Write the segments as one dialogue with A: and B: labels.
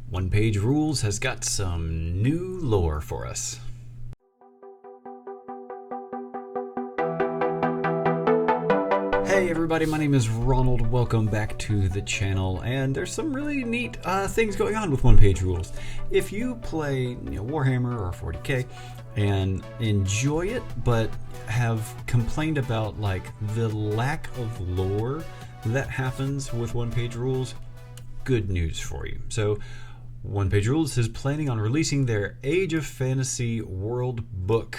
A: One Page Rules has got some new lore for us. Hey everybody, my name is Ronald. Welcome back to the channel, and there's some really neat things going on with One Page Rules. If you play Warhammer or 40k and enjoy it, but have complained about like the lack of lore that happens with One Page Rules, good news for you. So One Page Rules is planning on releasing their Age of Fantasy Worldbook.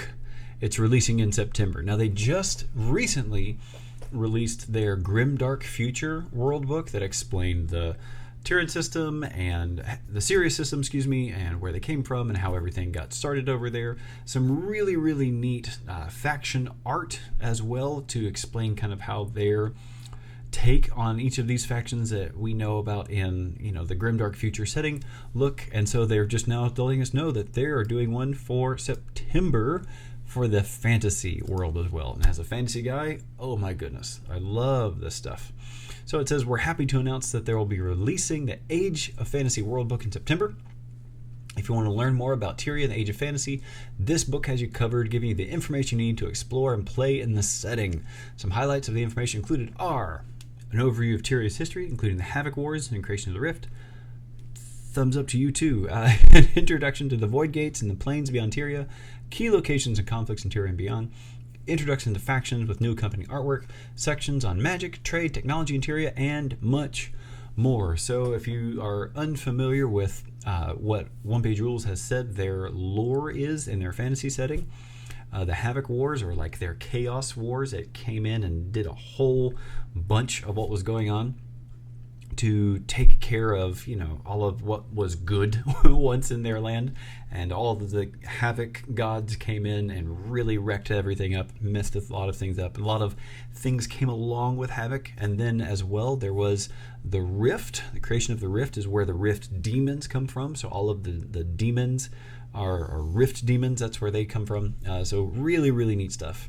A: It's releasing in September. Now they just recently released their Grimdark Future Worldbook that explained the Tyranid system and the Sirius system, and where they came from and how everything got started over there. Some really neat faction art as well to explain kind of how their take on each of these factions that we know about in the Grimdark Future setting look. And so they're just now letting us know that they are doing one for September for the fantasy world as well. And as a fantasy guy, oh my goodness, I love this stuff. So it says, we're happy to announce that they will be releasing the Age of Fantasy Worldbook in September. If you want to learn more about Tyria and the Age of Fantasy, this book has you covered, giving you the information you need to explore and play in the setting. Some highlights of the information included are an overview of Tyria's history, including the Havoc Wars and Creation of the Rift. Thumbs up to you too. An introduction to the Void Gates and the Plains beyond Tyria, key locations and conflicts in Tyria and beyond, introduction to factions with new accompanying artwork, sections on magic, trade, technology in Tyria, and much more. So if you are unfamiliar with what One Page Rules has said their lore is in their fantasy setting, the Havoc Wars, or like their Chaos Wars, it came in and did a whole bunch of what was going on to take care of, all of what was good once in their land. And all of the Havoc gods came in and really wrecked everything up, messed a lot of things up. A lot of things came along with Havoc. And then as well, there was the Rift. The creation of the Rift is where the Rift demons come from. So all of the demons are Rift demons. That's where they come from. So really neat stuff.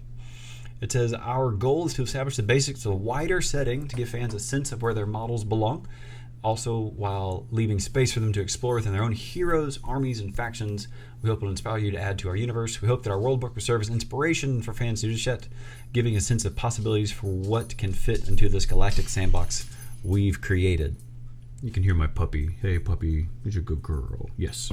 A: It says, our goal is to establish the basics of a wider setting to give fans a sense of where their models belong, also while leaving space for them to explore within their own heroes, armies, and factions. We hope it will inspire you to add to our universe. We hope that our world book will serve as inspiration for fans to Shet, giving a sense of possibilities for what can fit into this galactic sandbox we've created. You can hear my puppy. Hey puppy, you're a good girl. Yes.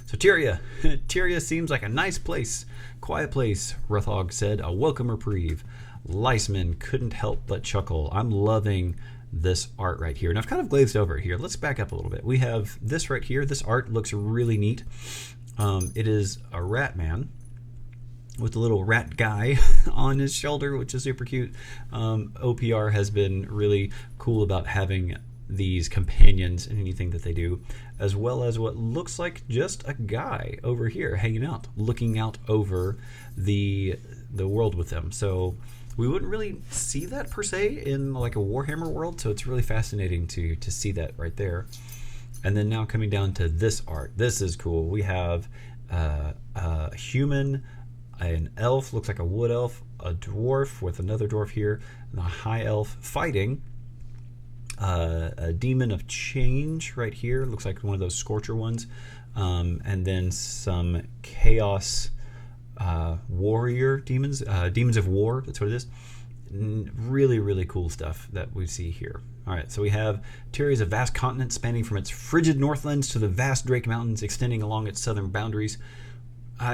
A: So Tyria. Tyria seems like a nice place. Quiet place, Ruthog said. A welcome reprieve. Leisman couldn't help but chuckle. I'm loving this art right here. And I've kind of glazed over it here. Let's back up a little bit. We have this right here. This art looks really neat. It is a rat man with a little rat guy on his shoulder, which is super cute. OPR has been really cool about having these companions in anything that they do, as well as what looks like just a guy over here hanging out, looking out over the world with them. So we wouldn't really see that per se in like a Warhammer world, so it's really fascinating to see that right there. And then now coming down to this art, this is cool. We have a human, an elf, looks like a wood elf, a dwarf with another dwarf here, and a high elf fighting a demon of change right here, looks like one of those scorcher ones, and then some chaos warrior demons, demons of war, that's what it is. Really cool stuff that we see here. Alright, so we have Tyria is a vast continent spanning from its frigid northlands to the vast Drake Mountains extending along its southern boundaries.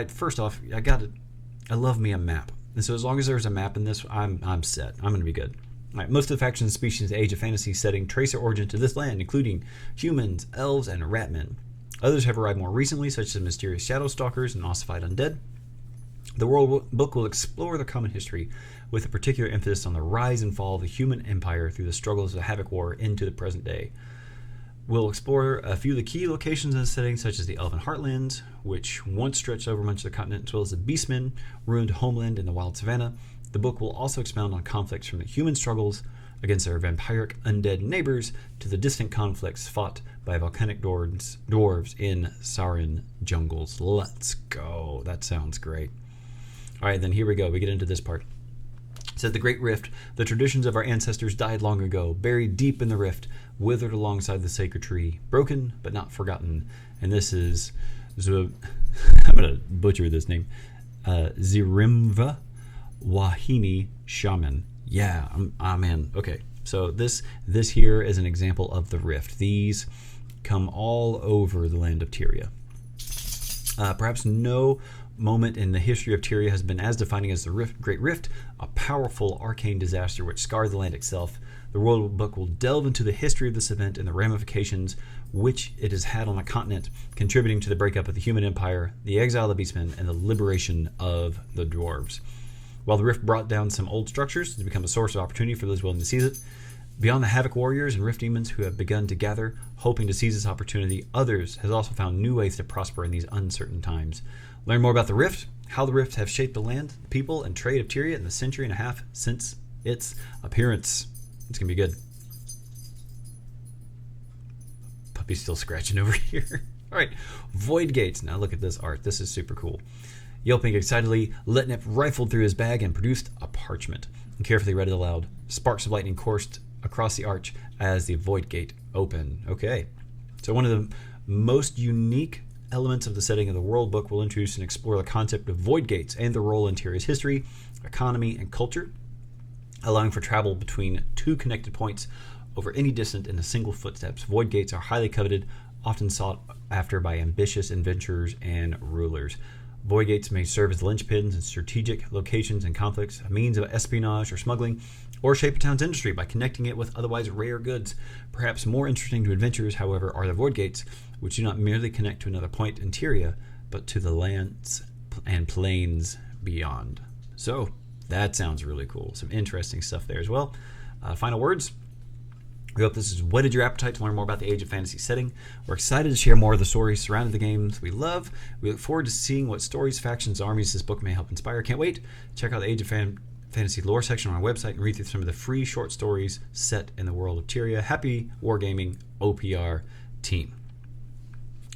A: First off, I love me a map, and so as long as there's a map in this, I'm set. I'm gonna be good. Right, most of the factions and species in the Age of Fantasy setting trace their origin to this land, including humans, elves, and ratmen. Others have arrived more recently, such as mysterious shadow stalkers and ossified undead. The World Book will explore their common history, with a particular emphasis on the rise and fall of the human empire through the struggles of the Havoc War into the present day. We'll explore a few of the key locations in the setting, such as the Elven Heartlands, which once stretched over much of the continent, as well as the Beastmen, ruined homeland in the wild savannah. The book will also expound on conflicts from the human struggles against their vampiric undead neighbors to the distant conflicts fought by volcanic dwarves in Sauron jungles. Let's go. That sounds great. All right, then here we go. We get into this part. It said the Great Rift, the traditions of our ancestors died long ago, buried deep in the rift, withered alongside the sacred tree, broken but not forgotten. And this is, I'm going to butcher this name, Zirimva Wahini Shaman. Yeah, I'm in. Okay, so this here is an example of the rift. These come all over the land of Tyria. Perhaps no moment in the history of Tyria has been as defining as the Great Rift, a powerful arcane disaster which scarred the land itself. The Worldbook will delve into the history of this event and the ramifications which it has had on the continent, contributing to the breakup of the human empire, the exile of the beastmen, and the liberation of the dwarves. While the Rift brought down some old structures, it has become a source of opportunity for those willing to seize it. Beyond the Havoc warriors and Rift demons who have begun to gather, hoping to seize this opportunity, others has also found new ways to prosper in these uncertain times. Learn more about the Rift, how the Rift have shaped the land, people, and trade of Tyria in the century and a half since its appearance. It's going to be good. Puppy's still scratching over here. All right, Void Gates. Now look at this art. This is super cool. Yelping excitedly, Letnip rifled through his bag and produced a parchment and carefully read it aloud. Sparks of lightning coursed across the arch as the Void Gate opened. Okay, so one of the most unique elements of the setting of the Worldbook will introduce and explore the concept of Void Gates and their role in Tyria's history, economy, and culture, allowing for travel between two connected points over any distance in a single footsteps. Void Gates are highly coveted, often sought after by ambitious adventurers and rulers. Void Gates may serve as linchpins in strategic locations and conflicts, a means of espionage or smuggling, or shape a town's industry by connecting it with otherwise rare goods. Perhaps more interesting to adventurers, however, are the Void Gates, which do not merely connect to another point in Tyria, but to the lands and plains beyond. So, that sounds really cool. Some interesting stuff there as well. Final words. We hope this has whetted your appetite to learn more about the Age of Fantasy setting. We're excited to share more of the stories surrounding the games we love. We look forward to seeing what stories, factions, armies this book may help inspire. Can't wait. Check out the Age of Fantasy lore section on our website and read through some of the free short stories set in the world of Tyria. Happy Wargaming OPR team.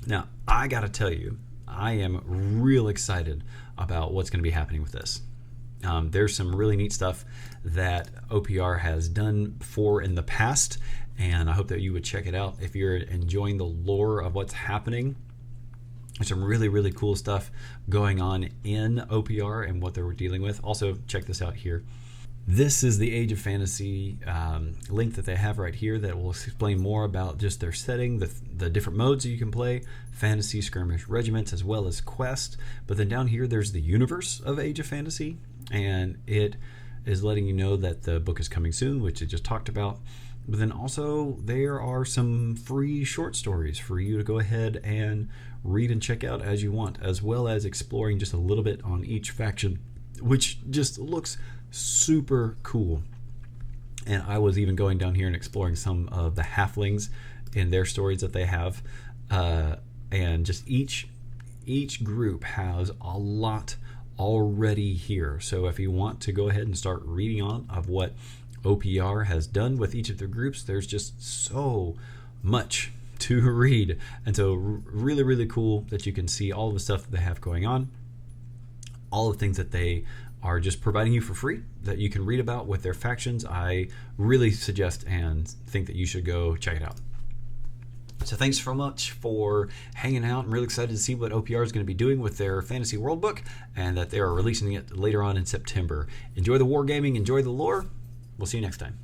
A: Now, I gotta tell you, I am real excited about what's going to be happening with this. There's some really neat stuff that OPR has done before in the past, and I hope that you would check it out if you're enjoying the lore of what's happening. There's some really, really cool stuff going on in OPR and what they were dealing with. Also, check this out here. This is the Age of Fantasy link that they have right here that will explain more about just their setting, the different modes that you can play, fantasy, skirmish, regiments, as well as quest. But then down here, there's the universe of Age of Fantasy, and it is letting you know that the book is coming soon, which I just talked about. But then also there are some free short stories for you to go ahead and read and check out as you want, as well as exploring just a little bit on each faction, which just looks super cool. And I was even going down here and exploring some of the halflings in their stories that they have, and just each group has a lot already here. So if you want to go ahead and start reading on of what OPR has done with each of their groups, there's just so much to read. And so really, really cool that you can see all of the stuff that they have going on, all the things that they are just providing you for free that you can read about with their factions. I really suggest and think that you should go check it out. So thanks so much for hanging out. I'm really excited to see what OPR is going to be doing with their Fantasy Worldbook, and that they are releasing it later on in September. Enjoy the wargaming, enjoy the lore. We'll see you next time.